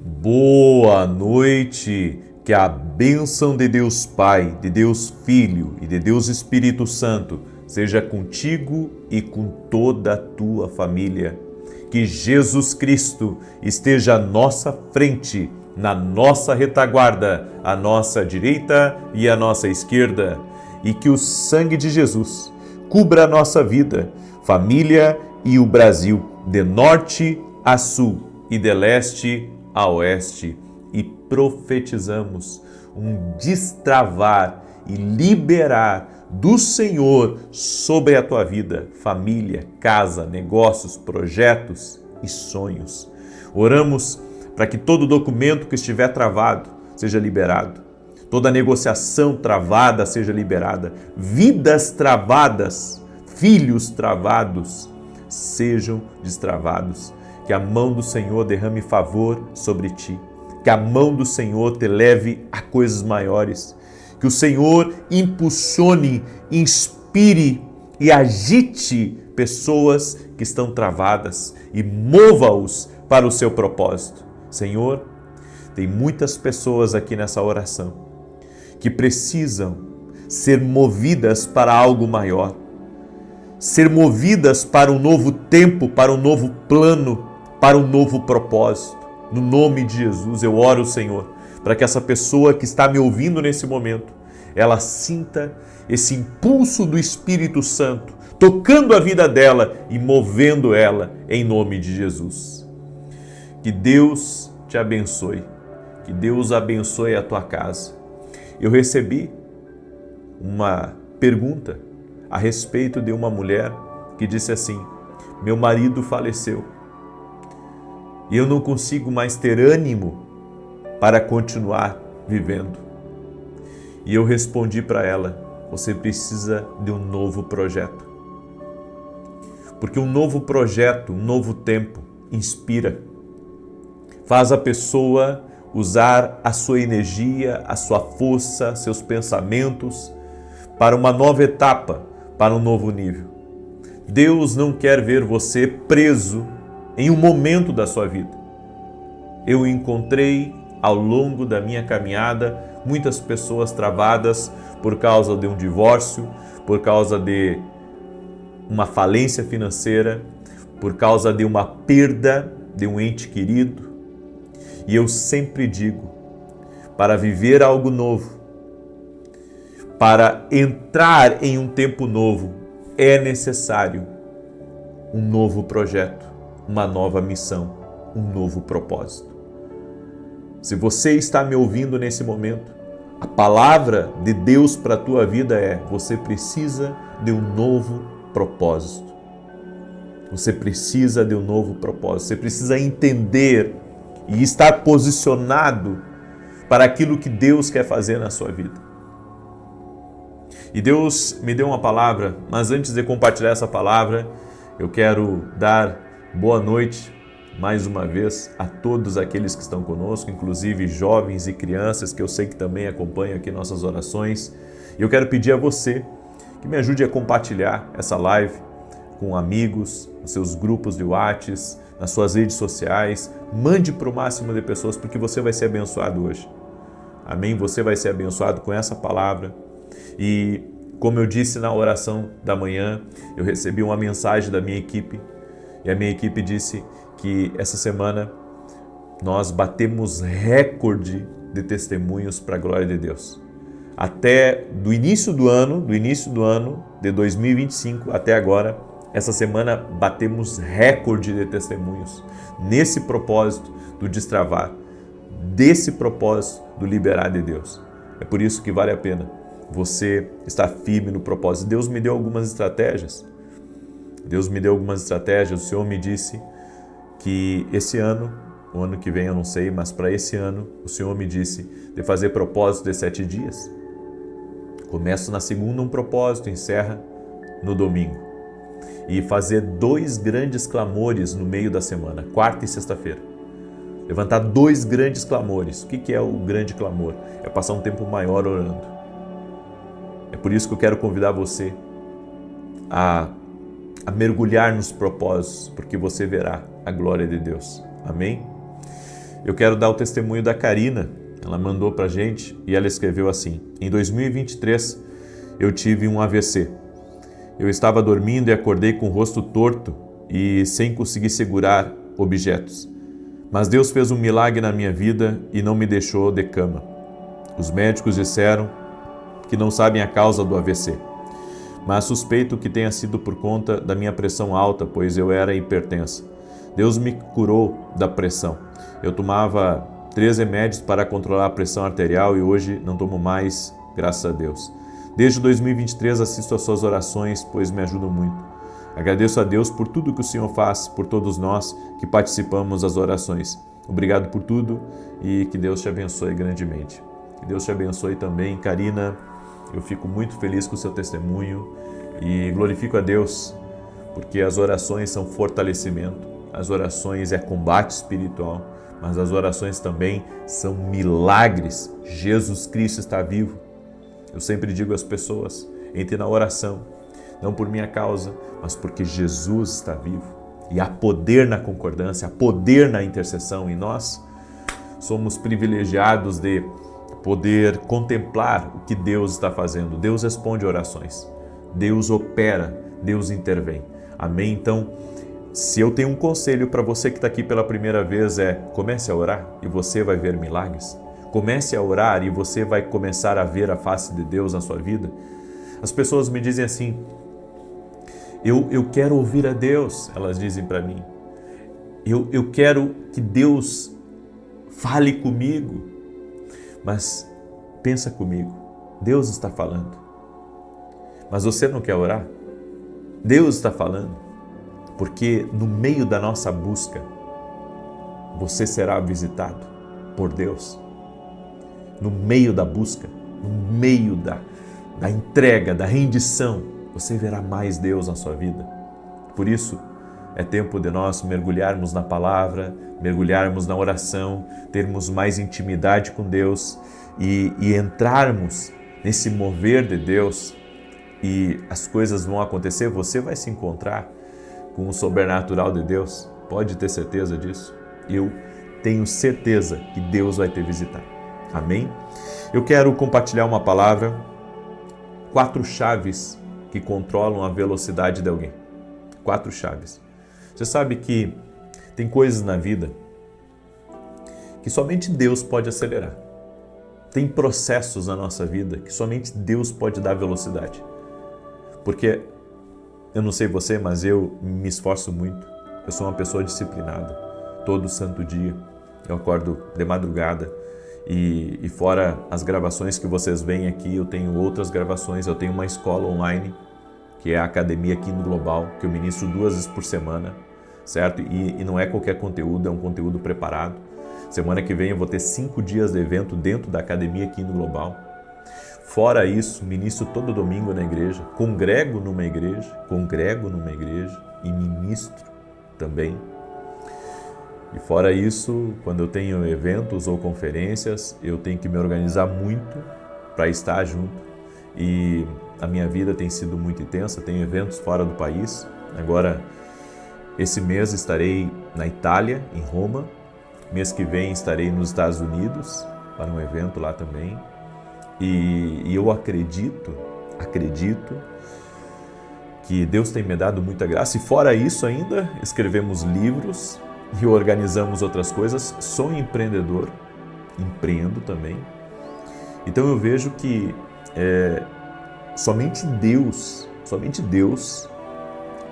Boa noite, que a bênção de Deus Pai, de Deus Filho e de Deus Espírito Santo seja contigo e com toda a tua família. Que Jesus Cristo esteja à nossa frente, na nossa retaguarda, à nossa direita e à nossa esquerda. E que o sangue de Jesus cubra a nossa vida, família e o Brasil, de norte a sul e de leste a oeste, e profetizamos um destravar e liberar do Senhor sobre a tua vida, família, casa, negócios, projetos e sonhos. Oramos para que todo documento que estiver travado seja liberado, toda negociação travada seja liberada, vidas travadas, filhos travados sejam destravados. Que a mão do Senhor derrame favor sobre ti, que a mão do Senhor te leve a coisas maiores, que o Senhor impulsione, inspire e agite pessoas que estão travadas e mova-os para o seu propósito. Senhor, tem muitas pessoas aqui nessa oração que precisam ser movidas para algo maior, ser movidas para um novo tempo, para um novo plano, para um novo propósito. No nome de Jesus, eu oro, Senhor, para que essa pessoa que está me ouvindo nesse momento, ela sinta esse impulso do Espírito Santo, tocando a vida dela e movendo ela em nome de Jesus. Que Deus te abençoe, que Deus abençoe a tua casa. Eu recebi uma pergunta a respeito de uma mulher que disse assim: meu marido faleceu e eu não consigo mais ter ânimo para continuar vivendo. E eu respondi para ela: você precisa de um novo projeto. Porque um novo projeto, um novo tempo inspira, faz a pessoa usar a sua energia, a sua força, seus pensamentos para uma nova etapa, para um novo nível. Deus não quer ver você preso em um momento da sua vida. Eu encontrei ao longo da minha caminhada muitas pessoas travadas por causa de um divórcio, por causa de uma falência financeira, por causa de uma perda de um ente querido. E eu sempre digo, para viver algo novo, para entrar em um tempo novo, é necessário um novo projeto, uma nova missão, um novo propósito. Se você está me ouvindo nesse momento, a palavra de Deus para a tua vida é: você precisa de um novo propósito. Você precisa de um novo propósito. Você precisa entender e estar posicionado para aquilo que Deus quer fazer na sua vida. E Deus me deu uma palavra, mas antes de compartilhar essa palavra, eu quero dar boa noite mais uma vez a todos aqueles que estão conosco, inclusive jovens e crianças que eu sei que também acompanham aqui nossas orações. E eu quero pedir a você que me ajude a compartilhar essa live com amigos, nos seus grupos de WhatsApp, nas suas redes sociais. Mande para o máximo de pessoas, porque você vai ser abençoado hoje. Amém? Você vai ser abençoado com essa palavra. E como eu disse na oração da manhã, eu recebi uma mensagem da minha equipe, e a minha equipe disse que essa semana nós batemos recorde de testemunhos para a glória de Deus. Até do início do ano de 2025 até agora, essa semana batemos recorde de testemunhos nesse propósito do destravar, desse propósito do liberar de Deus. É por isso que vale a pena você estar firme no propósito. Deus me deu algumas estratégias. O Senhor me disse que esse ano, o ano que vem eu não sei, mas para esse ano, o Senhor me disse de fazer propósito de 7 dias. Começo na segunda um propósito, encerra no domingo. E fazer 2 grandes clamores no meio da semana, quarta e sexta-feira. Levantar 2 grandes clamores. O que é o grande clamor? É passar um tempo maior orando. É por isso que eu quero convidar você a mergulhar nos propósitos, porque você verá a glória de Deus. Amém? Eu quero dar o testemunho da Karina. Ela mandou pra gente e ela escreveu assim: em 2023 eu tive um AVC. Eu estava dormindo e acordei com o rosto torto e sem conseguir segurar objetos. Mas Deus fez um milagre na minha vida e não me deixou de cama. Os médicos disseram que não sabem a causa do AVC, mas suspeito que tenha sido por conta da minha pressão alta, pois eu era hipertensa. Deus me curou da pressão. Eu tomava 3 remédios para controlar a pressão arterial e hoje não tomo mais, graças a Deus. Desde 2023 assisto às suas orações, pois me ajudam muito. Agradeço a Deus por tudo que o Senhor faz, por todos nós que participamos das orações. Obrigado por tudo e que Deus te abençoe grandemente. Que Deus te abençoe também, Karina. Eu fico muito feliz com o seu testemunho e glorifico a Deus, porque as orações são fortalecimento, as orações é combate espiritual, mas as orações também são milagres. Jesus Cristo está vivo. Eu sempre digo às pessoas, entre na oração, não por minha causa, mas porque Jesus está vivo. E há poder na concordância, há poder na intercessão, e nós somos privilegiados de poder contemplar o que Deus está fazendo. Deus responde orações, Deus opera, Deus intervém. Amém? Então, se eu tenho um conselho para você que está aqui pela primeira vez, comece a orar e você vai ver milagres. Comece a orar e você vai começar a ver a face de Deus na sua vida. As pessoas me dizem assim, eu quero ouvir a Deus, elas dizem para mim. Eu quero que Deus fale comigo. Mas pensa comigo, Deus está falando. Mas você não quer orar? Deus está falando. Porque no meio da nossa busca, você será visitado por Deus. No meio da busca, no meio da entrega, da rendição, você verá mais Deus na sua vida. Por isso, é tempo de nós mergulharmos na palavra, mergulharmos na oração, termos mais intimidade com Deus e entrarmos nesse mover de Deus e as coisas vão acontecer, você vai se encontrar com o sobrenatural de Deus, pode ter certeza disso. Eu tenho certeza que Deus vai te visitar. Amém? Eu quero compartilhar uma palavra, 4 chaves que controlam a velocidade de alguém. 4 chaves. Você sabe que tem coisas na vida que somente Deus pode acelerar. Tem processos na nossa vida que somente Deus pode dar velocidade. Porque, eu não sei você, mas eu me esforço muito. Eu sou uma pessoa disciplinada. Todo santo dia eu acordo de madrugada e fora as gravações que vocês veem aqui, eu tenho outras gravações. Eu tenho uma escola online, que é a Academia Quino Global, que eu ministro 2 vezes por semana, certo? E não é qualquer conteúdo, é um conteúdo preparado. Semana que vem eu vou ter 5 dias de evento dentro da Academia Quino Global. Fora isso, ministro todo domingo na igreja, congrego numa igreja e ministro também. E fora isso, quando eu tenho eventos ou conferências, eu tenho que me organizar muito para estar junto. E a minha vida tem sido muito intensa, tenho eventos fora do país. Agora, esse mês estarei na Itália, em Roma. Mês que vem estarei nos Estados Unidos, para um evento lá também. E eu acredito que Deus tem me dado muita graça. E fora isso ainda, escrevemos livros e organizamos outras coisas. Sou empreendedor, empreendo também. Então eu vejo que somente Deus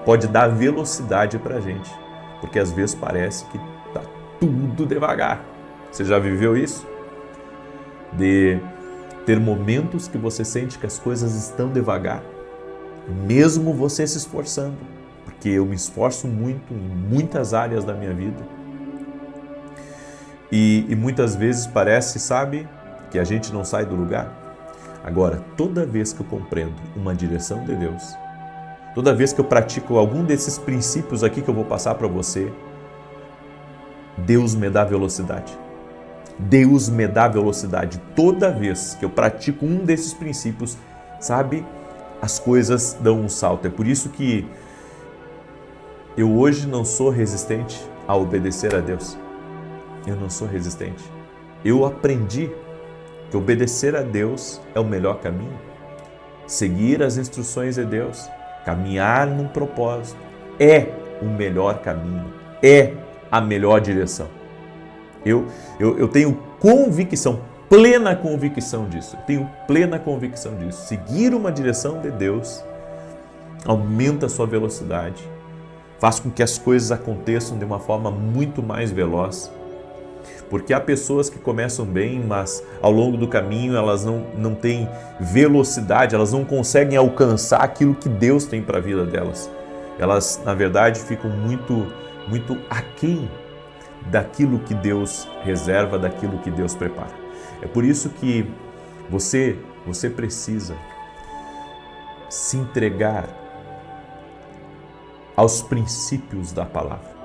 pode dar velocidade para a gente. Porque às vezes parece que está tudo devagar. Você já viveu isso? De ter momentos que você sente que as coisas estão devagar, mesmo você se esforçando, porque eu me esforço muito em muitas áreas da minha vida e muitas vezes parece, sabe, que a gente não sai do lugar. Agora, toda vez que eu compreendo uma direção de Deus, toda vez que eu pratico algum desses princípios aqui que eu vou passar para você, Deus me dá velocidade. Deus me dá velocidade. Toda vez que eu pratico um desses princípios, sabe, as coisas dão um salto. É por isso que eu hoje não sou resistente a obedecer a Deus. eu não sou resistente. Eu aprendi que obedecer a Deus é o melhor caminho. Seguir as instruções de Deus, caminhar num propósito, é o melhor caminho, é a melhor direção. Eu tenho convicção, plena convicção disso. Eu tenho plena convicção disso. Seguir uma direção de Deus aumenta a sua velocidade, faz com que as coisas aconteçam de uma forma muito mais veloz. Porque há pessoas que começam bem, mas ao longo do caminho elas não têm velocidade, elas não conseguem alcançar aquilo que Deus tem para a vida delas. Elas, na verdade, ficam muito aquém daquilo que Deus reserva, daquilo que Deus prepara. É por isso que você precisa se entregar aos princípios da palavra.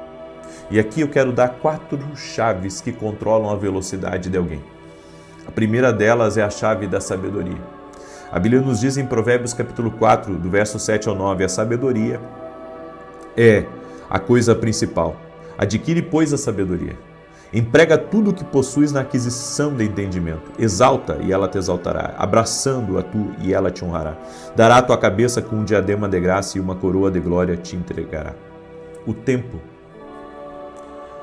E aqui eu quero dar 4 chaves que controlam a velocidade de alguém. A primeira delas é a chave da sabedoria. A Bíblia nos diz em Provérbios capítulo 4, do verso 7 ao 9, a sabedoria é a coisa principal. Adquire, pois, a sabedoria. Emprega tudo o que possuis na aquisição de entendimento. Exalta, e ela te exaltará. Abraçando-a tu, e ela te honrará. Dará a tua cabeça com um diadema de graça e uma coroa de glória te entregará. O tempo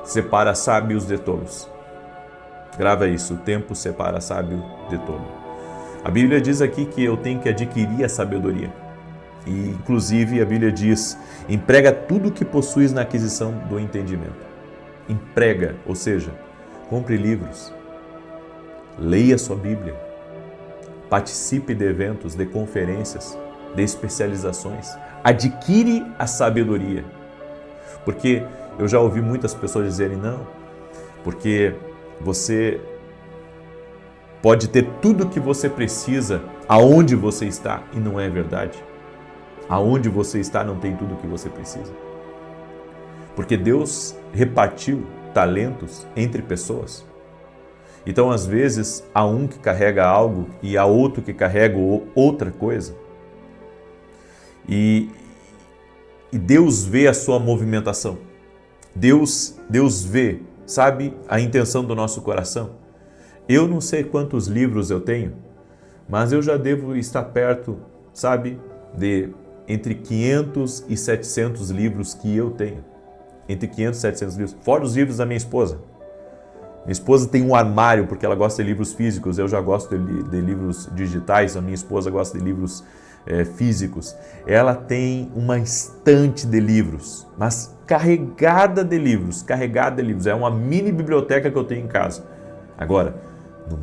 separa sábios de tolos. Grava isso, o tempo separa sábio de tolo. A Bíblia diz aqui que eu tenho que adquirir a sabedoria. E, inclusive, a Bíblia diz, emprega tudo o que possuis na aquisição do entendimento. Emprega, ou seja, compre livros, leia sua Bíblia, participe de eventos, de conferências, de especializações, adquire a sabedoria. Porque eu já ouvi muitas pessoas dizerem não, porque você pode ter tudo o que você precisa aonde você está, e não é verdade. Aonde você está não tem tudo o que você precisa. Porque Deus repartiu talentos entre pessoas. Então, às vezes, há um que carrega algo e há outro que carrega outra coisa. E Deus vê a sua movimentação. Deus vê, sabe, a intenção do nosso coração. Eu não sei quantos livros eu tenho, mas eu já devo estar perto, sabe, de entre 500 e 700 livros que eu tenho. Entre 500 e 700 livros, fora os livros da minha esposa. Minha esposa tem um armário porque ela gosta de livros físicos, eu já gosto de livros digitais, a minha esposa gosta de livros físicos. Ela tem uma estante de livros, mas carregada de livros, é uma mini biblioteca que eu tenho em casa. Agora, no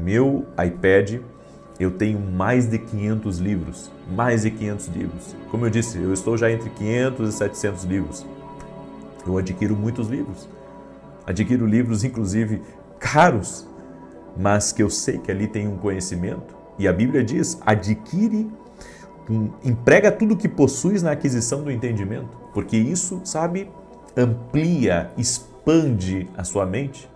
meu iPad, eu tenho mais de 500 livros, Como eu disse, eu estou já entre 500 e 700 livros. Eu adquiro muitos livros. Adquiro livros, inclusive, caros, mas que eu sei que ali tem um conhecimento. E a Bíblia diz, emprega tudo o que possuis na aquisição do entendimento, porque isso, sabe, amplia, expande a sua mente.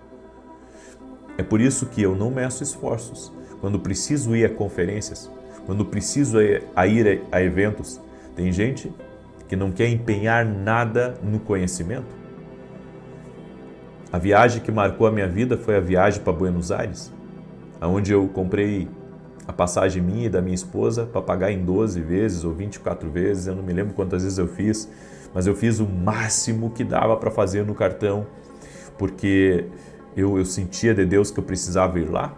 É por isso que eu não meço esforços. Quando preciso ir a conferências, quando preciso ir a eventos, tem gente que não quer empenhar nada no conhecimento. A viagem que marcou a minha vida foi a viagem para Buenos Aires, onde eu comprei a passagem minha e da minha esposa para pagar em 12 vezes ou 24 vezes, eu não me lembro quantas vezes eu fiz, mas eu fiz o máximo que dava para fazer no cartão, porque eu sentia de Deus que eu precisava ir lá.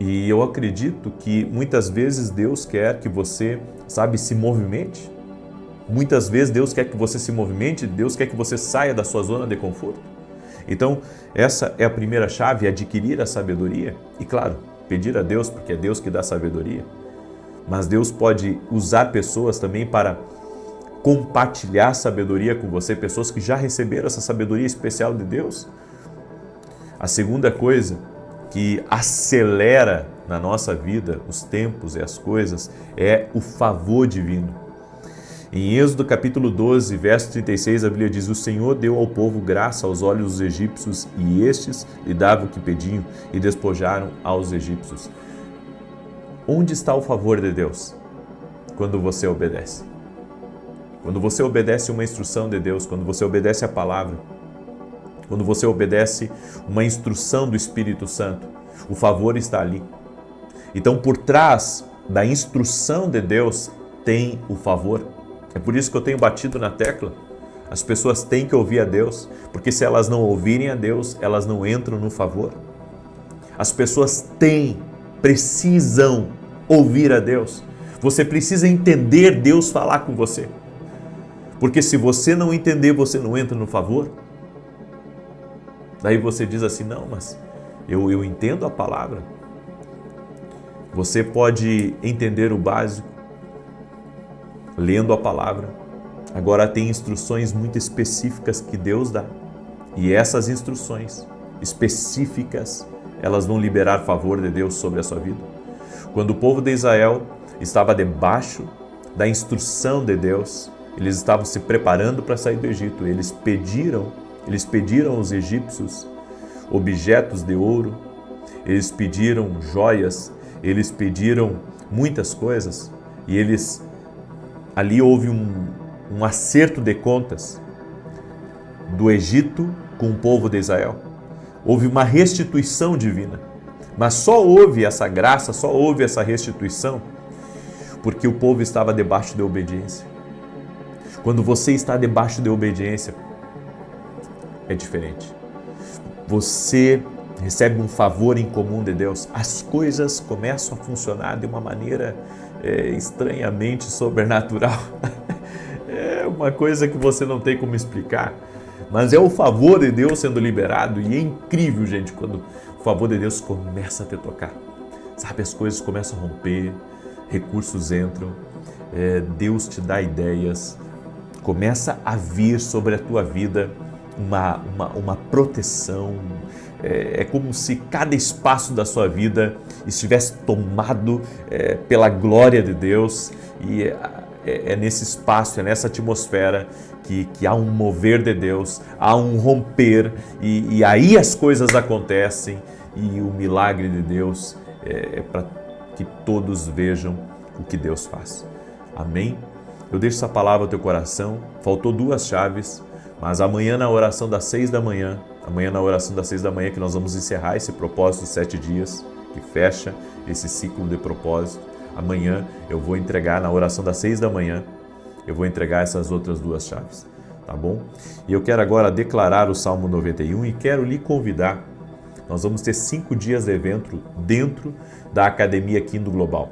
E eu acredito que muitas vezes Deus quer que você, sabe, se movimente. Muitas vezes Deus quer que você se movimente, Deus quer que você saia da sua zona de conforto. Então, essa é a primeira chave, adquirir a sabedoria. E claro, pedir a Deus, porque é Deus que dá sabedoria. Mas Deus pode usar pessoas também para compartilhar sabedoria com você, pessoas que já receberam essa sabedoria especial de Deus. A segunda coisa que acelera na nossa vida os tempos e as coisas é o favor divino. Em Êxodo capítulo 12, verso 36, a Bíblia diz, o Senhor deu ao povo graça aos olhos dos egípcios e estes lhe davam o que pediam e despojaram aos egípcios. Onde está o favor de Deus? Quando você obedece. Quando você obedece uma instrução de Deus, quando você obedece a palavra, quando você obedece uma instrução do Espírito Santo, o favor está ali. Então, por trás da instrução de Deus tem o favor. É por isso que eu tenho batido na tecla. As pessoas têm que ouvir a Deus, porque se elas não ouvirem a Deus, elas não entram no favor. As pessoas precisam ouvir a Deus. Você precisa entender Deus falar com você. Porque se você não entender, você não entra no favor. Daí você diz assim, não, mas eu entendo a palavra. Você pode entender o básico, lendo a palavra. Agora tem instruções muito específicas que Deus dá. E essas instruções específicas, elas vão liberar favor de Deus sobre a sua vida. Quando o povo de Israel estava debaixo da instrução de Deus, eles estavam se preparando para sair do Egito. Eles pediram aos egípcios objetos de ouro, eles pediram joias, eles pediram muitas coisas e ali houve um acerto de contas do Egito com o povo de Israel. Houve uma restituição divina, mas só houve essa graça, só houve essa restituição porque o povo estava debaixo de obediência. Quando você está debaixo de obediência, é diferente. Você recebe um favor incomum de Deus, as coisas começam a funcionar de uma maneira estranhamente sobrenatural. É uma coisa que você não tem como explicar, mas é o favor de Deus sendo liberado e é incrível, gente, quando o favor de Deus começa a te tocar. Sabe, as coisas começam a romper, recursos entram, Deus te dá ideias, começa a vir sobre a tua vida uma proteção. É como se cada espaço da sua vida estivesse tomado pela glória de Deus e é nesse espaço, é nessa atmosfera que há um mover de Deus, há um romper e aí as coisas acontecem e o milagre de Deus é para que todos vejam o que Deus faz. Amém? Eu deixo essa palavra ao teu coração. Faltou 2 chaves, mas amanhã na oração das 6 da manhã, que nós vamos encerrar esse propósito de 7 dias, que fecha esse ciclo de propósito. Amanhã eu vou entregar, na oração das 6 da manhã, eu vou entregar essas outras 2 chaves, tá bom? E eu quero agora declarar o Salmo 91 e quero lhe convidar. Nós vamos ter 5 dias de evento dentro da Academia Quindo Global.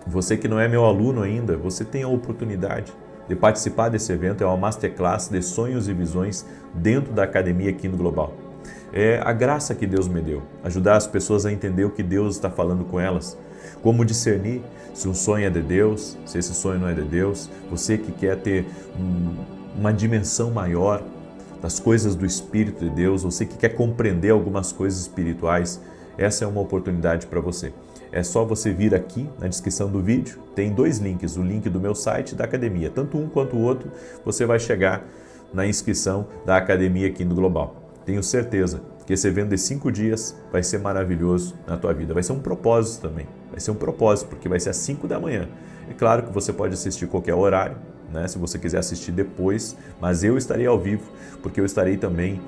Você que não é meu aluno ainda, você tem a oportunidade de participar desse evento. É uma masterclass de sonhos e visões dentro da Academia Quindo Global. É a graça que Deus me deu, ajudar as pessoas a entender o que Deus está falando com elas, como discernir se um sonho é de Deus, se esse sonho não é de Deus. Você que quer ter uma dimensão maior das coisas do Espírito de Deus, você que quer compreender algumas coisas espirituais, essa é uma oportunidade para você. É só você vir aqui na descrição do vídeo, tem 2 links, o link do meu site e da academia. Tanto um quanto o outro, você vai chegar na inscrição da Academia Quindo Global. Tenho certeza que esse evento de 5 dias vai ser maravilhoso na tua vida. Vai ser um propósito também, vai ser um propósito, porque vai ser às 5 da manhã. É claro que você pode assistir qualquer horário, né? Se você quiser assistir depois, mas eu estarei ao vivo, porque eu estarei também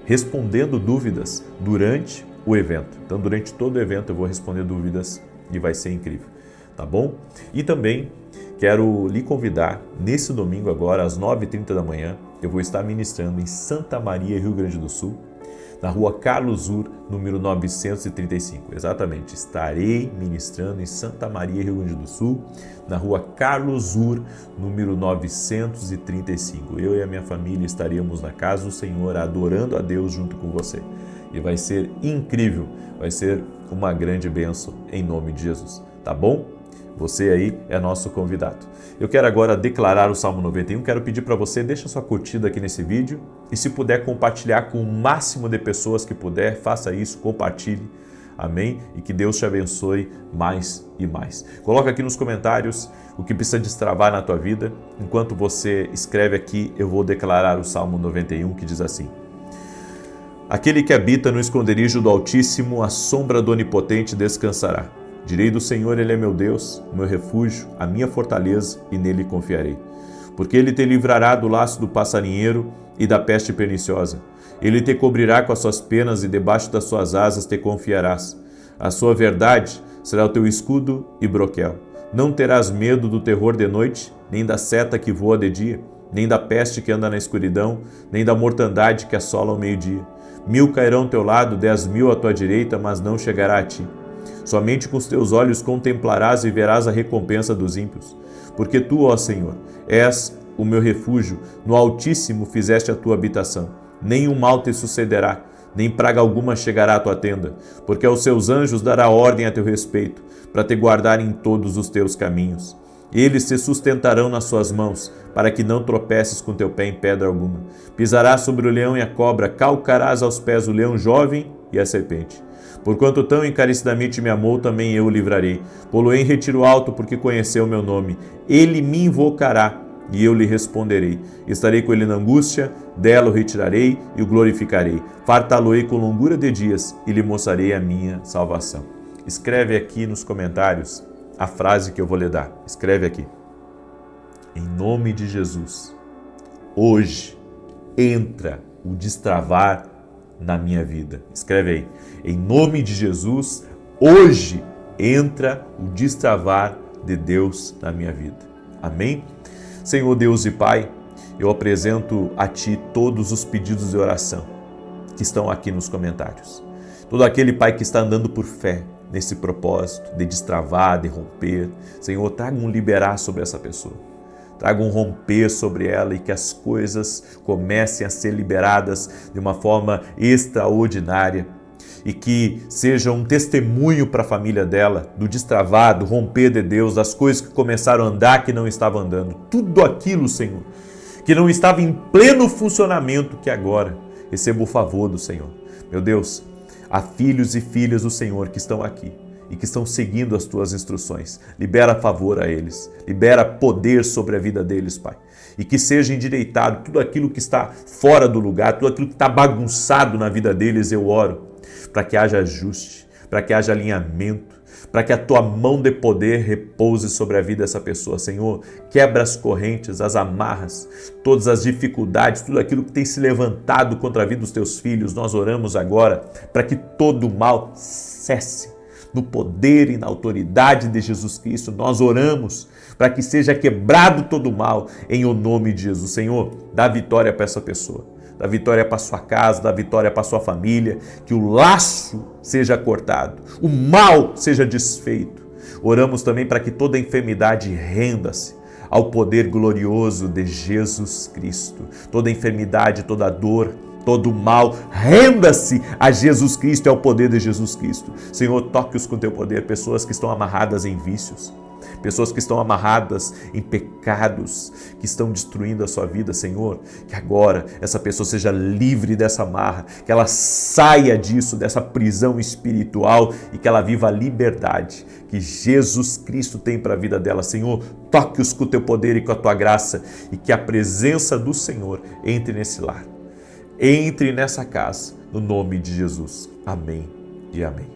respondendo dúvidas durante o evento. Então, durante todo o evento eu vou responder dúvidas e vai ser incrível, tá bom? E também quero lhe convidar, nesse domingo agora, às 9h30 da manhã, eu vou estar ministrando em Santa Maria, Rio Grande do Sul, na rua Carlos Ur, número 935. Exatamente, estarei ministrando em Santa Maria, Rio Grande do Sul, na rua Carlos Ur, número 935. Eu e a minha família estaremos na casa do Senhor, adorando a Deus junto com você. E vai ser incrível, vai ser uma grande bênção em nome de Jesus, tá bom? Você aí é nosso convidado. Eu quero agora declarar o Salmo 91, quero pedir para você, deixa sua curtida aqui nesse vídeo e se puder compartilhar com o máximo de pessoas que puder, faça isso, compartilhe, amém? E que Deus te abençoe mais e mais. Coloca aqui nos comentários o que precisa destravar na tua vida. Enquanto você escreve aqui, eu vou declarar o Salmo 91 que diz assim: aquele que habita no esconderijo do Altíssimo, à sombra do Onipotente descansará. Direi do Senhor, Ele é meu Deus, o meu refúgio, a minha fortaleza, e nele confiarei. Porque Ele te livrará do laço do passarinheiro e da peste perniciosa. Ele te cobrirá com as suas penas e debaixo das suas asas te confiarás. A sua verdade será o teu escudo e broquel. Não terás medo do terror de noite, nem da seta que voa de dia, nem da peste que anda na escuridão, nem da mortandade que assola ao meio-dia. 1000 cairão ao teu lado, 10.000 à tua direita, mas não chegará a ti. Somente com os teus olhos contemplarás e verás a recompensa dos ímpios. Porque tu, ó Senhor, és o meu refúgio, no Altíssimo fizeste a tua habitação. Nenhum mal te sucederá, nem praga alguma chegará à tua tenda, porque aos seus anjos dará ordem a teu respeito, para te guardar em todos os teus caminhos. Eles te sustentarão nas suas mãos, para que não tropeces com teu pé em pedra alguma. Pisarás sobre o leão e a cobra, calcarás aos pés o leão jovem e a serpente. Porquanto tão encarecidamente me amou, também eu o livrarei. Pô-lo em retiro alto, porque conheceu o meu nome. Ele me invocará, e eu lhe responderei. Estarei com ele na angústia, dela o retirarei e o glorificarei. Fartá-lo-ei com longura de dias, e lhe mostrarei a minha salvação. Escreve aqui nos comentários a frase que eu vou lhe dar. Escreve aqui. Em nome de Jesus, hoje entra o destravar na minha vida. Escreve aí. Em nome de Jesus, hoje entra o destravar de Deus na minha vida. Amém? Senhor Deus e Pai, eu apresento a Ti todos os pedidos de oração que estão aqui nos comentários. Todo aquele Pai que está andando por fé nesse propósito de destravar, de romper. Senhor, traga um liberar sobre essa pessoa. Traga um romper sobre ela e que as coisas comecem a ser liberadas de uma forma extraordinária e que seja um testemunho para a família dela do destravar, do romper de Deus, das coisas que começaram a andar que não estavam andando. Tudo aquilo, Senhor, que não estava em pleno funcionamento, que agora receba o favor do Senhor. Meu Deus, há filhos e filhas do Senhor que estão aqui e que estão seguindo as Tuas instruções. Libera favor a eles, libera poder sobre a vida deles, Pai. E que seja endireitado tudo aquilo que está fora do lugar, tudo aquilo que está bagunçado na vida deles, eu oro, para que haja ajuste, para que haja alinhamento, para que a Tua mão de poder repouse sobre a vida dessa pessoa. Senhor, quebra as correntes, as amarras, todas as dificuldades, tudo aquilo que tem se levantado contra a vida dos Teus filhos. Nós oramos agora para que todo o mal cesse. No poder e na autoridade de Jesus Cristo, nós oramos para que seja quebrado todo o mal em o nome de Jesus. Senhor, dá vitória para essa pessoa, dá vitória para sua casa, dá vitória para sua família, que o laço seja cortado, o mal seja desfeito. Oramos também para que toda enfermidade renda-se ao poder glorioso de Jesus Cristo. Toda enfermidade, toda dor, todo mal, renda-se a Jesus Cristo e ao poder de Jesus Cristo. Senhor, toque-os com Teu poder, pessoas que estão amarradas em vícios, pessoas que estão amarradas em pecados, que estão destruindo a sua vida, Senhor, que agora essa pessoa seja livre dessa amarra, que ela saia disso, dessa prisão espiritual e que ela viva a liberdade que Jesus Cristo tem para a vida dela. Senhor, toque-os com o Teu poder e com a Tua graça e que a presença do Senhor entre nesse lar. Entre nessa casa, no nome de Jesus. Amém e amém.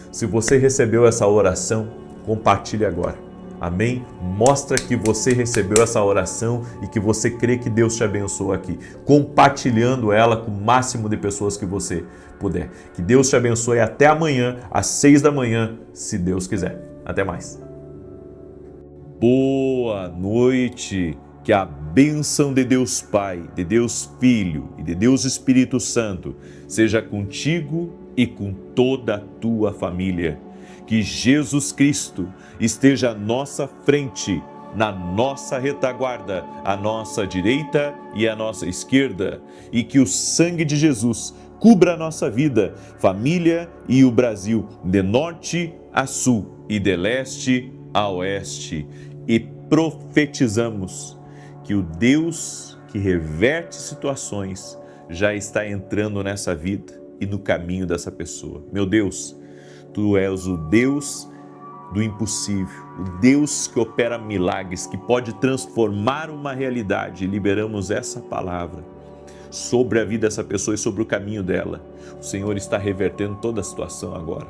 Se você recebeu essa oração, compartilhe agora. Amém? Mostra que você recebeu essa oração e que você crê que Deus te abençoou aqui, compartilhando ela com o máximo de pessoas que você puder. Que Deus te abençoe até amanhã, às 6 da manhã, se Deus quiser. Até mais. Boa noite. Que a bênção de Deus Pai, de Deus Filho e de Deus Espírito Santo seja contigo e com toda a tua família. Que Jesus Cristo esteja à nossa frente, na nossa retaguarda, à nossa direita e à nossa esquerda. E que o sangue de Jesus cubra a nossa vida, família e o Brasil, de norte a sul e de leste a oeste. E profetizamos que o Deus que reverte situações já está entrando nessa vida e no caminho dessa pessoa. Meu Deus, Tu és o Deus do impossível, o Deus que opera milagres, que pode transformar uma realidade. E liberamos essa palavra sobre a vida dessa pessoa e sobre o caminho dela. O Senhor está revertendo toda a situação agora,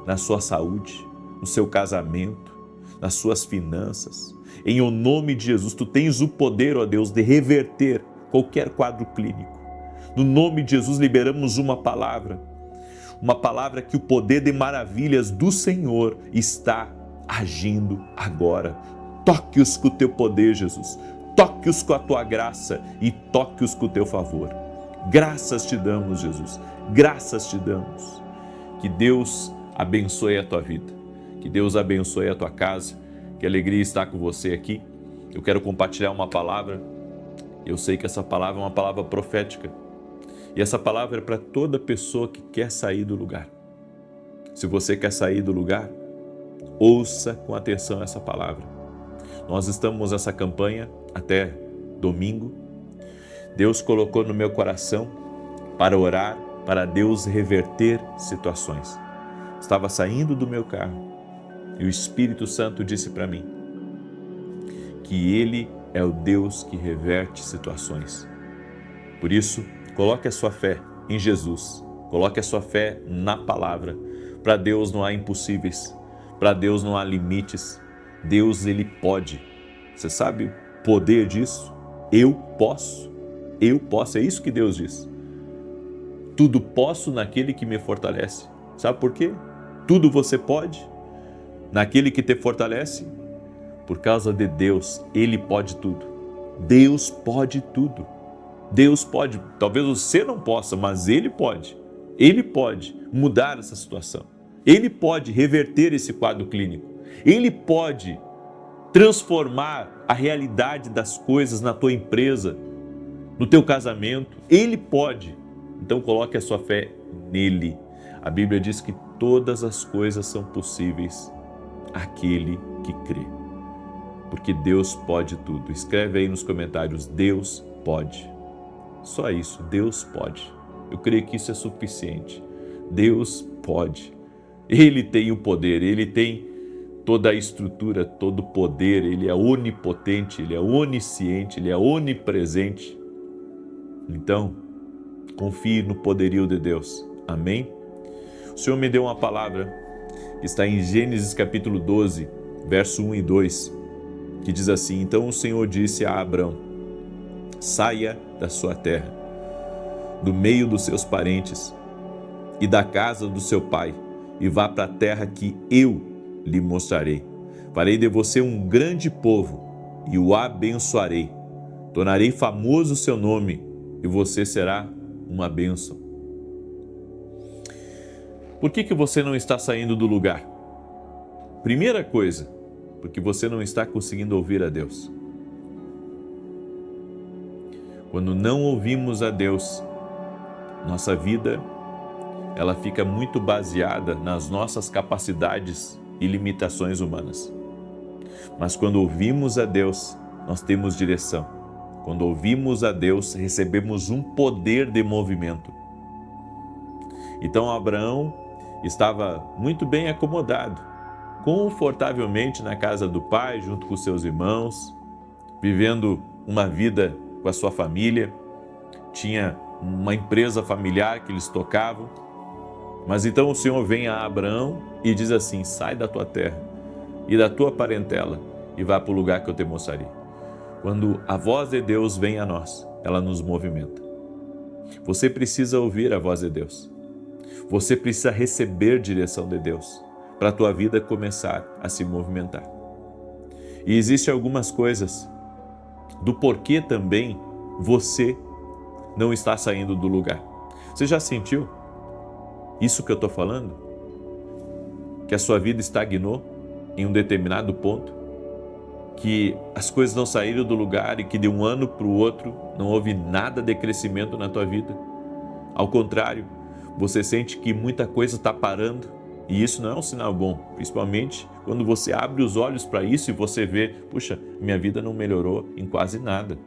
na sua saúde, no seu casamento, nas suas finanças. Em o nome de Jesus, Tu tens o poder, ó Deus, de reverter qualquer quadro clínico. No nome de Jesus, liberamos uma palavra que o poder de maravilhas do Senhor está agindo agora. Toque-os com o teu poder, Jesus. Toque-os com a tua graça e toque-os com o teu favor. Graças te damos, Jesus. Graças te damos. Que Deus abençoe a tua vida. Que Deus abençoe a tua casa. Que alegria estar com você aqui. Eu quero compartilhar uma palavra. Eu sei que essa palavra é uma palavra profética. E essa palavra é para toda pessoa que quer sair do lugar. Se você quer sair do lugar, ouça com atenção essa palavra. Nós estamos nessa campanha até domingo. Deus colocou no meu coração para orar, para Deus reverter situações. Estava saindo do meu carro e o Espírito Santo disse para mim que Ele é o Deus que reverte situações. Por isso, coloque a sua fé em Jesus, coloque a sua fé na palavra. Para Deus não há impossíveis, para Deus não há limites. Deus, Ele pode. Você sabe o poder disso? Eu posso, é isso que Deus diz. Tudo posso naquele que me fortalece. Sabe por quê? Tudo você pode naquele que te fortalece. Por causa de Deus, Ele pode tudo. Deus pode tudo. Deus pode, talvez você não possa, mas Ele pode. Ele pode mudar essa situação. Ele pode reverter esse quadro clínico. Ele pode transformar a realidade das coisas na tua empresa, no teu casamento. Ele pode. Então coloque a sua fé nele. A Bíblia diz que todas as coisas são possíveis àquele que crê. Porque Deus pode tudo. Escreve aí nos comentários, Deus pode. Só isso, Deus pode. Eu creio que isso é suficiente. Deus pode. Ele tem o poder, Ele tem toda a estrutura, todo o poder. Ele é onipotente, Ele é onisciente, Ele é onipresente. Então, confie no poderio de Deus. Amém? O Senhor me deu uma palavra que está em Gênesis capítulo 12, verso 1 e 2, que diz assim: Então o Senhor disse a Abrão: saia da sua terra, do meio dos seus parentes e da casa do seu pai, e vá para a terra que eu lhe mostrarei. Farei de você um grande povo e o abençoarei. Tornarei famoso o seu nome e você será uma bênção. Por que você não está saindo do lugar? Primeira coisa, porque você não está conseguindo ouvir a Deus. Quando não ouvimos a Deus, nossa vida ela fica muito baseada nas nossas capacidades e limitações humanas. Mas quando ouvimos a Deus, nós temos direção. Quando ouvimos a Deus, recebemos um poder de movimento. Então Abraão estava muito bem acomodado, confortavelmente na casa do pai, junto com seus irmãos, vivendo uma vida com a sua família, tinha uma empresa familiar que eles tocavam. Mas então o Senhor vem a Abraão e diz assim: sai da tua terra e da tua parentela e vá para o lugar que eu te mostrarei. Quando a voz de Deus vem a nós, ela nos movimenta. Você precisa ouvir a voz de Deus. Você precisa receber direção de Deus para a tua vida começar a se movimentar. E existem algumas coisas do porquê também você não está saindo do lugar. Você já sentiu isso que eu estou falando? Que a sua vida estagnou em um determinado ponto? Que as coisas não saíram do lugar e que de um ano para o outro não houve nada de crescimento na tua vida? Ao contrário, você sente que muita coisa está parando e isso não é um sinal bom, principalmente quando você abre os olhos para isso e você vê, puxa, minha vida não melhorou em quase nada.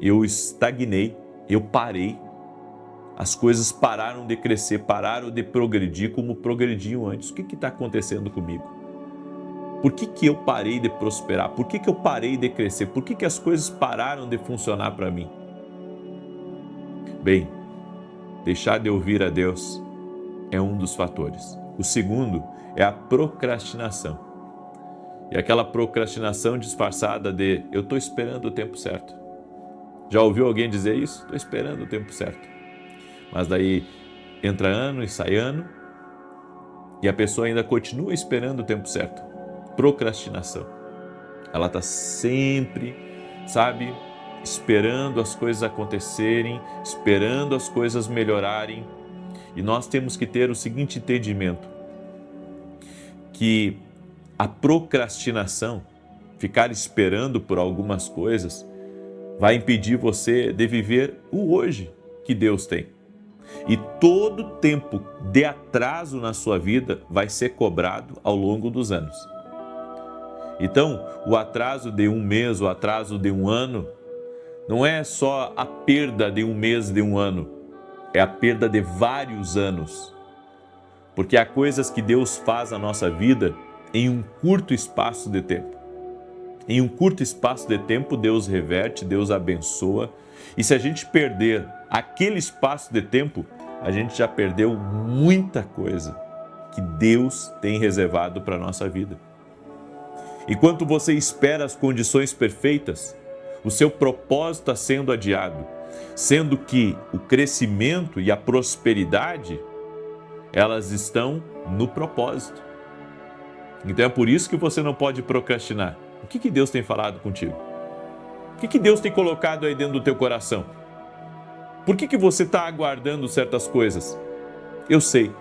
Eu estagnei, eu parei, as coisas pararam de crescer, pararam de progredir como progrediam antes. O que está acontecendo comigo? Por que eu parei de prosperar? Por que eu parei de crescer? Por que as coisas pararam de funcionar para mim? Bem, deixar de ouvir a Deus é um dos fatores. O segundo é a procrastinação. E aquela procrastinação disfarçada de eu estou esperando o tempo certo. Já ouviu alguém dizer isso? Estou esperando o tempo certo. Mas daí entra ano e sai ano e a pessoa ainda continua esperando o tempo certo. Procrastinação. Ela está sempre, sabe, esperando as coisas acontecerem, esperando as coisas melhorarem. E nós temos que ter o seguinte entendimento, que a procrastinação, ficar esperando por algumas coisas, vai impedir você de viver o hoje que Deus tem. E todo tempo de atraso na sua vida vai ser cobrado ao longo dos anos. Então, o atraso de um mês, o atraso de um ano, não é só a perda de um mês, de um ano, é a perda de vários anos. Porque há coisas que Deus faz na nossa vida em um curto espaço de tempo. Em um curto espaço de tempo, Deus reverte, Deus abençoa. E se a gente perder aquele espaço de tempo, a gente já perdeu muita coisa que Deus tem reservado para a nossa vida. Enquanto você espera as condições perfeitas, o seu propósito está sendo adiado, sendo que o crescimento e a prosperidade, elas estão no propósito. Então é por isso que você não pode procrastinar. O que Deus tem falado contigo? O que Deus tem colocado aí dentro do teu coração? Por que você está aguardando certas coisas? Eu sei.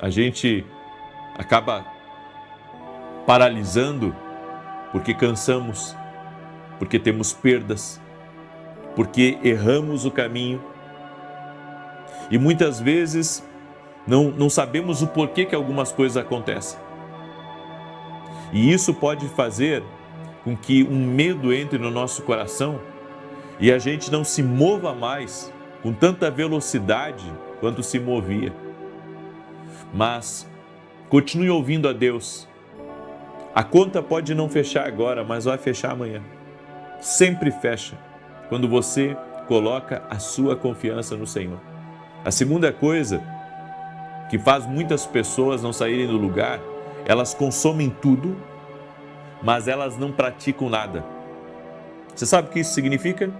A gente acaba paralisando porque cansamos, porque temos perdas, porque erramos o caminho. E muitas vezes não sabemos o porquê que algumas coisas acontecem. E isso pode fazer com que um medo entre no nosso coração e a gente não se mova mais com tanta velocidade quanto se movia. Mas continue ouvindo a Deus. A conta pode não fechar agora, mas vai fechar amanhã. Sempre fecha quando você coloca a sua confiança no Senhor. A segunda coisa que faz muitas pessoas não saírem do lugar, elas consomem tudo, mas elas não praticam nada. Você sabe o que isso significa?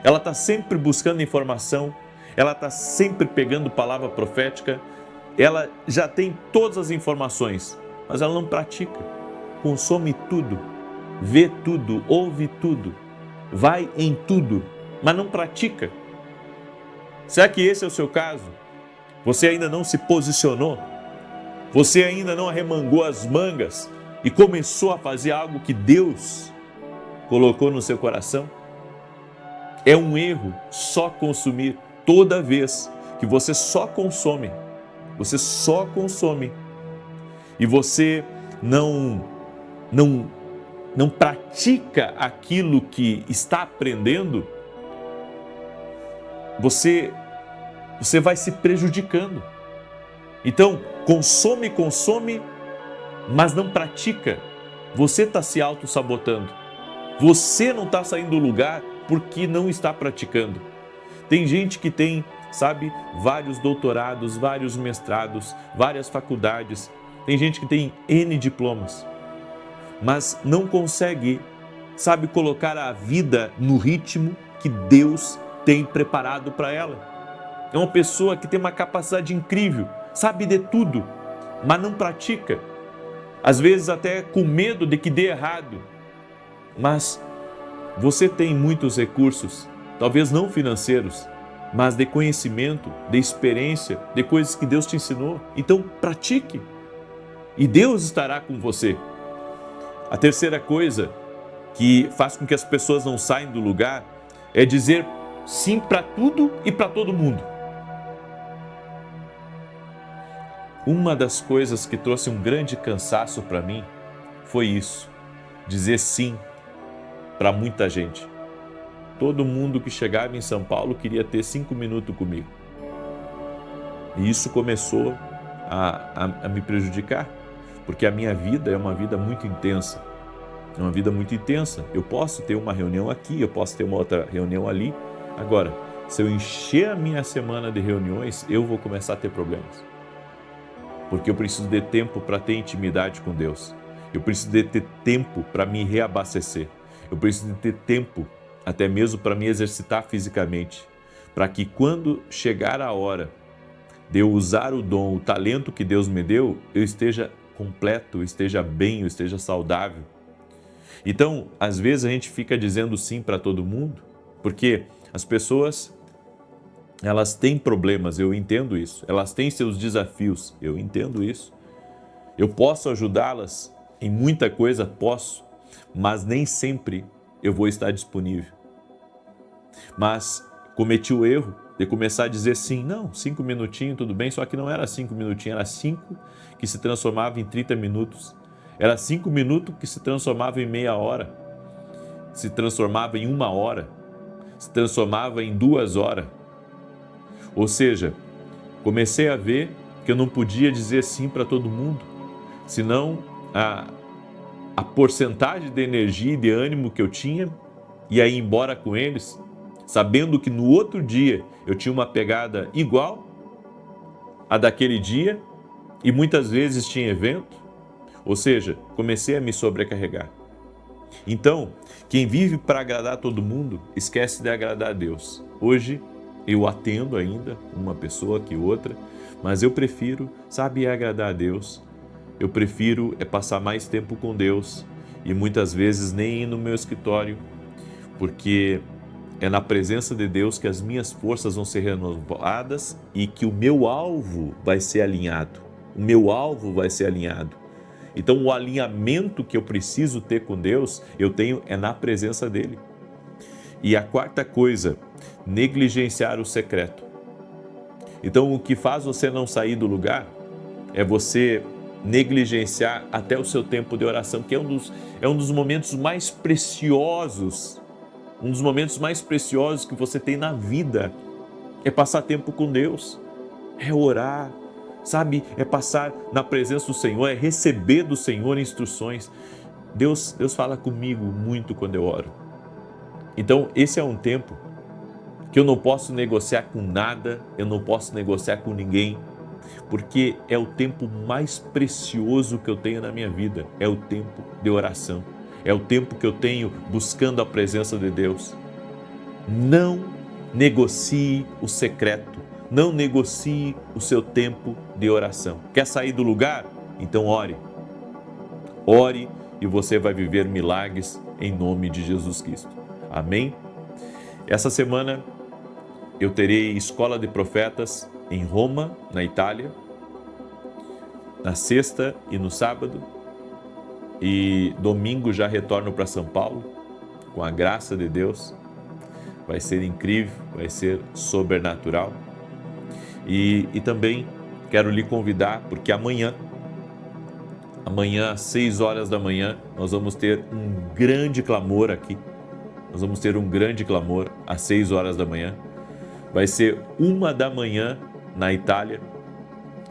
Ela está sempre buscando informação, ela está sempre pegando palavra profética, ela já tem todas as informações, mas ela não pratica. Consome tudo, vê tudo, ouve tudo, vai em tudo, mas não pratica. Será que esse é o seu caso? Você ainda não se posicionou? Você ainda não arremangou as mangas e começou a fazer algo que Deus colocou no seu coração? É um erro só consumir. Toda vez que você só consome e você não pratica aquilo que está aprendendo, você vai se prejudicando. Então, consome, mas não pratica. Você está se auto-sabotando. Você não está saindo do lugar porque não está praticando. Tem gente que tem, sabe, vários doutorados, vários mestrados, várias faculdades. Tem gente que tem N diplomas, mas não consegue, sabe, colocar a vida no ritmo que Deus tem preparado para ela. É uma pessoa que tem uma capacidade incrível, sabe de tudo, mas não pratica. Às vezes até com medo de que dê errado. Mas você tem muitos recursos, talvez não financeiros, mas de conhecimento, de experiência, de coisas que Deus te ensinou. Então pratique e Deus estará com você. A terceira coisa que faz com que as pessoas não saiam do lugar é dizer sim para tudo e para todo mundo. Uma das coisas que trouxe um grande cansaço para mim foi isso, dizer sim para muita gente. Todo mundo que chegava em São Paulo queria ter 5 minutos comigo. E isso começou a me prejudicar, porque a minha vida é uma vida muito intensa. É uma vida muito intensa. Eu posso ter uma reunião aqui, eu posso ter uma outra reunião ali. Agora, se eu encher a minha semana de reuniões, eu vou começar a ter problemas. Porque eu preciso de tempo para ter intimidade com Deus. Eu preciso de ter tempo para me reabastecer. Eu preciso de ter tempo até mesmo para me exercitar fisicamente, para que quando chegar a hora de eu usar o dom, o talento que Deus me deu, eu esteja completo, eu esteja bem, eu esteja saudável. Então, às vezes a gente fica dizendo sim para todo mundo, porque as pessoas, elas têm problemas, eu entendo isso. Elas têm seus desafios, eu entendo isso. Eu posso ajudá-las em muita coisa, posso, mas nem sempre eu vou estar disponível. Mas cometi o erro de começar a dizer sim, não, 5 minutinhos, tudo bem, só que não era 5 minutinhos, era 5 que se transformava em 30 minutos. Era 5 minutos que se transformava em meia hora, se transformava em 1 hora, se transformava em 2 horas. Ou seja, comecei a ver que eu não podia dizer sim para todo mundo, senão a porcentagem de energia e de ânimo que eu tinha ia ir embora com eles, sabendo que no outro dia eu tinha uma pegada igual a daquele dia e muitas vezes tinha evento. Ou seja, comecei a me sobrecarregar. Então, quem vive para agradar todo mundo, esquece de agradar a Deus. Hoje, eu atendo ainda uma pessoa que outra, mas eu prefiro, sabe, agradar a Deus. Eu prefiro passar mais tempo com Deus e muitas vezes nem ir no meu escritório, porque é na presença de Deus que as minhas forças vão ser renovadas e que o meu alvo vai ser alinhado. O meu alvo vai ser alinhado. Então, o alinhamento que eu preciso ter com Deus, eu tenho na presença dEle. E a quarta coisa, negligenciar o secreto. Então, o que faz você não sair do lugar é você negligenciar até o seu tempo de oração, que é um dos momentos mais preciosos, que você tem na vida, é passar tempo com Deus, é orar, sabe, é passar na presença do Senhor, é receber do Senhor instruções. Deus fala comigo muito quando eu oro. Então, esse é um tempo que eu não posso negociar com nada, eu não posso negociar com ninguém, porque é o tempo mais precioso que eu tenho na minha vida, é o tempo de oração, é o tempo que eu tenho buscando a presença de Deus. Não negocie o secreto, não negocie o seu tempo de oração. Quer sair do lugar? Então ore. Ore e você vai viver milagres em nome de Jesus Cristo. Amém? Essa semana eu terei Escola de Profetas em Roma, na Itália, na sexta e no sábado, e domingo já retorno para São Paulo, com a graça de Deus. Vai ser incrível, vai ser sobrenatural. E também quero lhe convidar, porque amanhã às 6 horas da manhã, nós vamos ter um grande clamor aqui. Nós vamos ter um grande clamor às 6 horas da manhã. Vai ser 1 da manhã na Itália.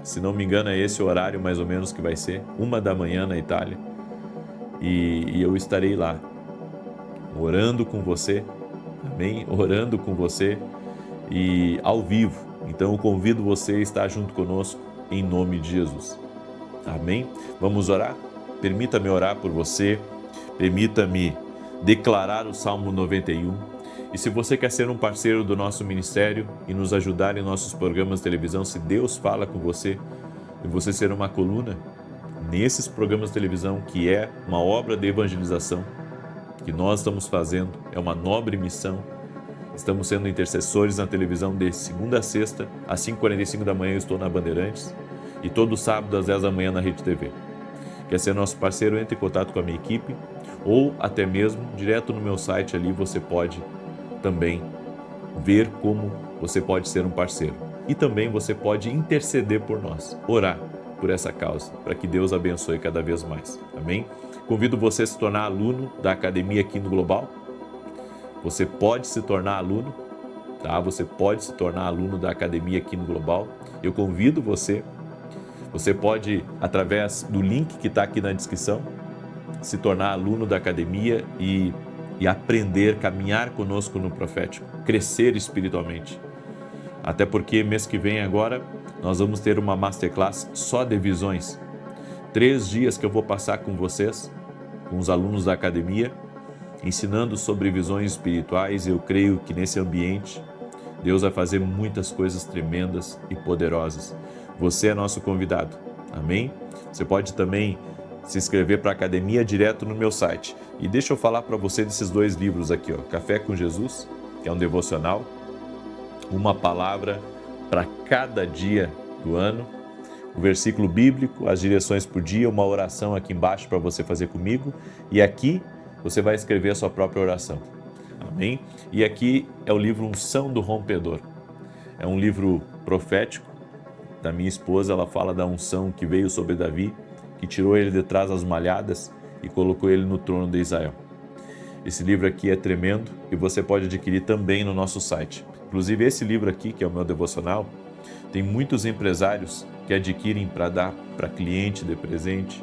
Se não me engano, é esse o horário mais ou menos que vai ser. 1 da manhã na Itália. E eu estarei lá, orando com você. Amém? Orando com você e ao vivo. Então eu convido você a estar junto conosco em nome de Jesus. Amém? Vamos orar? Permita-me orar por você. Permita-me declarar o Salmo 91. E se você quer ser um parceiro do nosso ministério e nos ajudar em nossos programas de televisão, se Deus fala com você e você ser uma coluna nesses programas de televisão, que é uma obra de evangelização que nós estamos fazendo, é uma nobre missão. Estamos sendo intercessores na televisão de segunda a sexta, às 5h45 da manhã eu estou na Bandeirantes e todo sábado às 10 da manhã na Rede TV. Quer ser nosso parceiro? Entre em contato com a minha equipe ou até mesmo direto no meu site ali você pode também ver como você pode ser um parceiro. E também você pode interceder por nós, orar por essa causa, para que Deus abençoe cada vez mais. Amém? Convido você a se tornar aluno da Academia Quino Global. Você pode se tornar aluno, tá? Você pode se tornar aluno da Academia Quino Global. Eu convido você. Você pode, através do link que está aqui na descrição, se tornar aluno da Academia e aprender, caminhar conosco no profético, crescer espiritualmente. Até porque mês que vem agora, nós vamos ter uma masterclass só de visões. 3 dias que eu vou passar com vocês, com os alunos da Academia, ensinando sobre visões espirituais. Eu creio que nesse ambiente Deus vai fazer muitas coisas tremendas e poderosas. Você é nosso convidado, amém? Você pode também se inscrever para a academia direto no meu site. E deixa eu falar para você desses 2 livros aqui, ó, Café com Jesus, que é um devocional, uma palavra para cada dia do ano, o versículo bíblico, as direções por dia, uma oração aqui embaixo para você fazer comigo, e aqui você vai escrever a sua própria oração, amém? E aqui é o livro Unção do Rompedor, é um livro profético da minha esposa. Ela fala da unção que veio sobre Davi, que tirou ele de trás das malhadas e colocou ele no trono de Israel. Esse livro aqui é tremendo e você pode adquirir também no nosso site. Inclusive esse livro aqui, que é o meu devocional, tem muitos empresários que adquirem para dar para cliente de presente,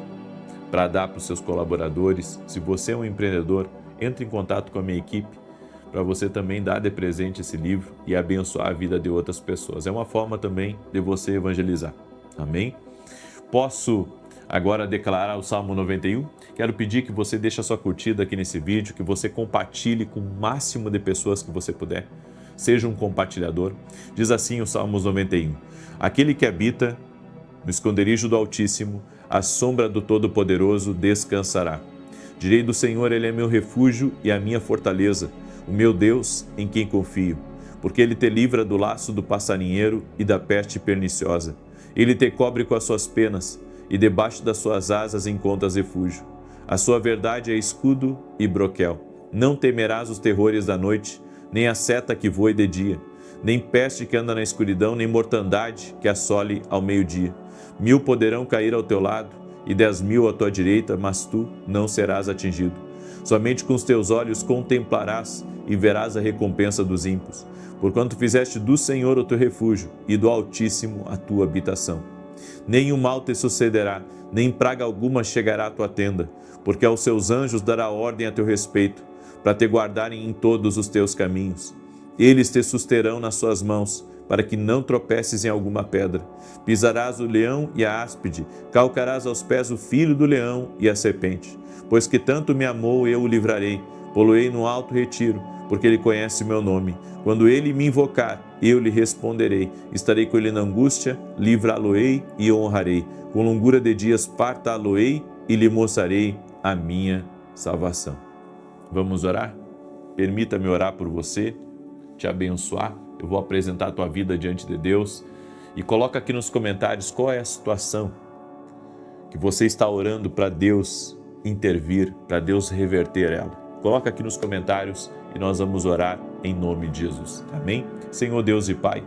para dar para os seus colaboradores. Se você é um empreendedor, entre em contato com a minha equipe para você também dar de presente esse livro e abençoar a vida de outras pessoas. É uma forma também de você evangelizar. Amém? Posso agora declarar o Salmo 91? Quero pedir que você deixe a sua curtida aqui nesse vídeo, que você compartilhe com o máximo de pessoas que você puder. Seja um compartilhador. Diz assim o Salmos 91. Aquele que habita no esconderijo do Altíssimo, à sombra do Todo-Poderoso descansará. Direi do Senhor, Ele é meu refúgio e a minha fortaleza, o meu Deus em quem confio. Porque Ele te livra do laço do passarinheiro e da peste perniciosa. Ele te cobre com as suas penas e debaixo das suas asas encontras refúgio. A sua verdade é escudo e broquel. Não temerás os terrores da noite, nem a seta que voe de dia, nem peste que anda na escuridão, nem mortandade que assole ao meio-dia. 1000 poderão cair ao teu lado e 10.000 à tua direita, mas tu não serás atingido. Somente com os teus olhos contemplarás e verás a recompensa dos ímpios, porquanto fizeste do Senhor o teu refúgio e do Altíssimo a tua habitação. Nenhum mal te sucederá, nem praga alguma chegará à tua tenda, porque aos seus anjos dará ordem a teu respeito, para te guardarem em todos os teus caminhos. Eles te susterão nas suas mãos, para que não tropeces em alguma pedra. Pisarás o leão e a áspide, calcarás aos pés o filho do leão e a serpente. Pois que tanto me amou, eu o livrarei, pô-lo-ei no alto retiro, porque ele conhece o meu nome. Quando ele me invocar, eu lhe responderei. Estarei com ele na angústia, livrá-lo-ei e honrarei. Com longura de dias fartá-lo-ei e lhe mostrarei a minha salvação. Vamos orar? Permita-me orar por você, te abençoar. Eu vou apresentar a tua vida diante de Deus e coloca aqui nos comentários qual é a situação que você está orando para Deus intervir, para Deus reverter ela. Coloca aqui nos comentários e nós vamos orar em nome de Jesus. Amém? Senhor Deus e Pai,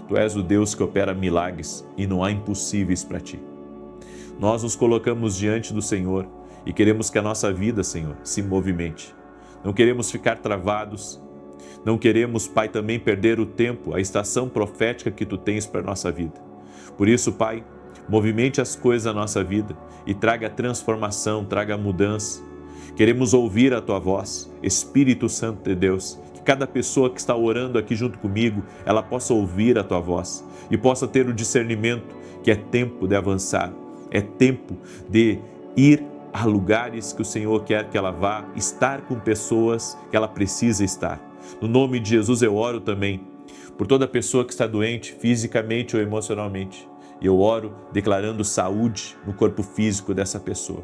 Tu és o Deus que opera milagres e não há impossíveis para Ti. Nós nos colocamos diante do Senhor e queremos que a nossa vida, Senhor, se movimente. Não queremos ficar travados. Não queremos, Pai, também perder o tempo, a estação profética que Tu tens para a nossa vida. Por isso, Pai, movimente as coisas da nossa vida e traga transformação, traga mudança. Queremos ouvir a Tua voz, Espírito Santo de Deus, que cada pessoa que está orando aqui junto comigo, ela possa ouvir a Tua voz e possa ter o discernimento que é tempo de avançar, é tempo de ir a lugares que o Senhor quer que ela vá, estar com pessoas que ela precisa estar. No nome de Jesus eu oro também por toda pessoa que está doente, fisicamente ou emocionalmente. E eu oro declarando saúde no corpo físico dessa pessoa,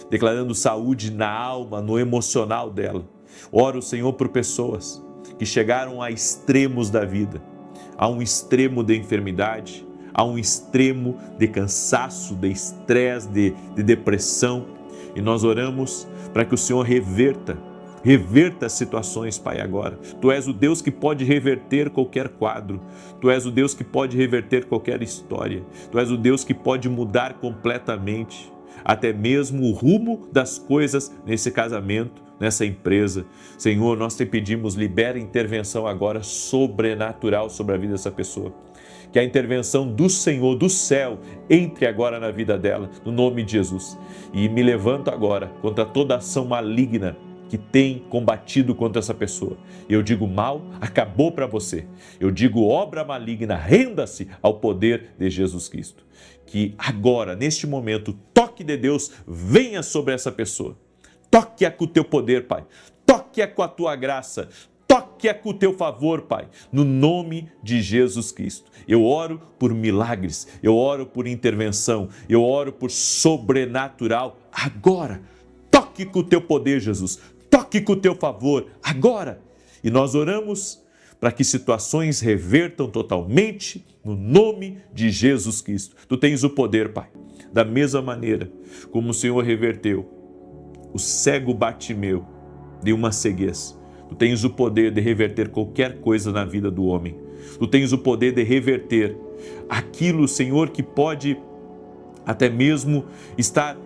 declarando saúde na alma, no emocional dela. Oro, Senhor, por pessoas que chegaram a extremos da vida, a um extremo de enfermidade, a um extremo de cansaço, de estresse, de depressão. E nós oramos para que o Senhor reverta as situações, Pai, agora. Tu és o Deus que pode reverter qualquer quadro. Tu és o Deus que pode reverter qualquer história. Tu és o Deus que pode mudar completamente até mesmo o rumo das coisas nesse casamento, nessa empresa. Senhor, nós te pedimos, libera intervenção agora sobrenatural sobre a vida dessa pessoa. Que a intervenção do Senhor, do céu, entre agora na vida dela, no nome de Jesus. E me levanto agora contra toda ação maligna que tem combatido contra essa pessoa. Eu digo mal, acabou para você. Eu digo obra maligna, renda-se ao poder de Jesus Cristo. Que agora, neste momento, o toque de Deus venha sobre essa pessoa. Toque-a com o teu poder, Pai. Toque-a com a tua graça. Toque-a com o teu favor, Pai, no nome de Jesus Cristo. Eu oro por milagres, eu oro por intervenção, eu oro por sobrenatural agora. Toque com o teu poder, Jesus. Toque com o teu favor agora. E nós oramos para que situações revertam totalmente no nome de Jesus Cristo. Tu tens o poder, Pai. Da mesma maneira como o Senhor reverteu o cego Bartimeu de uma ceguez, tu tens o poder de reverter qualquer coisa na vida do homem. Tu tens o poder de reverter aquilo, Senhor, que pode até mesmo estar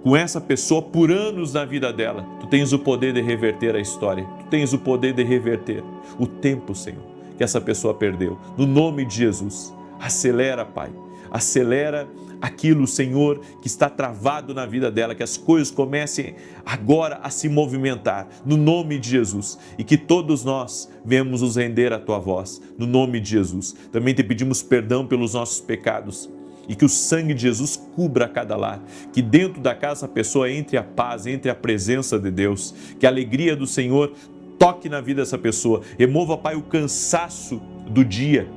com essa pessoa por anos na vida dela. Tu tens o poder de reverter a história. Tu tens o poder de reverter o tempo, Senhor, que essa pessoa perdeu. No nome de Jesus, acelera, Pai. Acelera aquilo, Senhor, que está travado na vida dela, que as coisas comecem agora a se movimentar, no nome de Jesus, e que todos nós venhamos nos render à Tua voz, no nome de Jesus. Também te pedimos perdão pelos nossos pecados, e que o sangue de Jesus cubra cada lar, que dentro da casa a pessoa entre a paz, entre a presença de Deus, que a alegria do Senhor toque na vida dessa pessoa, remova, Pai, o cansaço do dia,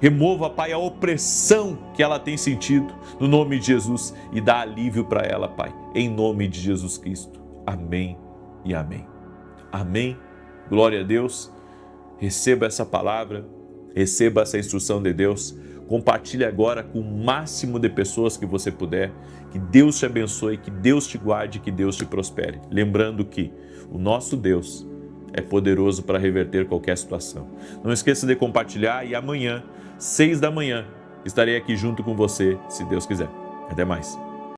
remova, Pai, a opressão que ela tem sentido, no nome de Jesus, e dá alívio para ela, Pai, em nome de Jesus Cristo. Amém e amém. Amém. Glória a Deus. Receba essa palavra, receba essa instrução de Deus. Compartilhe agora com o máximo de pessoas que você puder. Que Deus te abençoe, que Deus te guarde, que Deus te prospere. Lembrando que o nosso Deus é poderoso para reverter qualquer situação. Não esqueça de compartilhar e amanhã, 6 da manhã, estarei aqui junto com você, se Deus quiser. Até mais.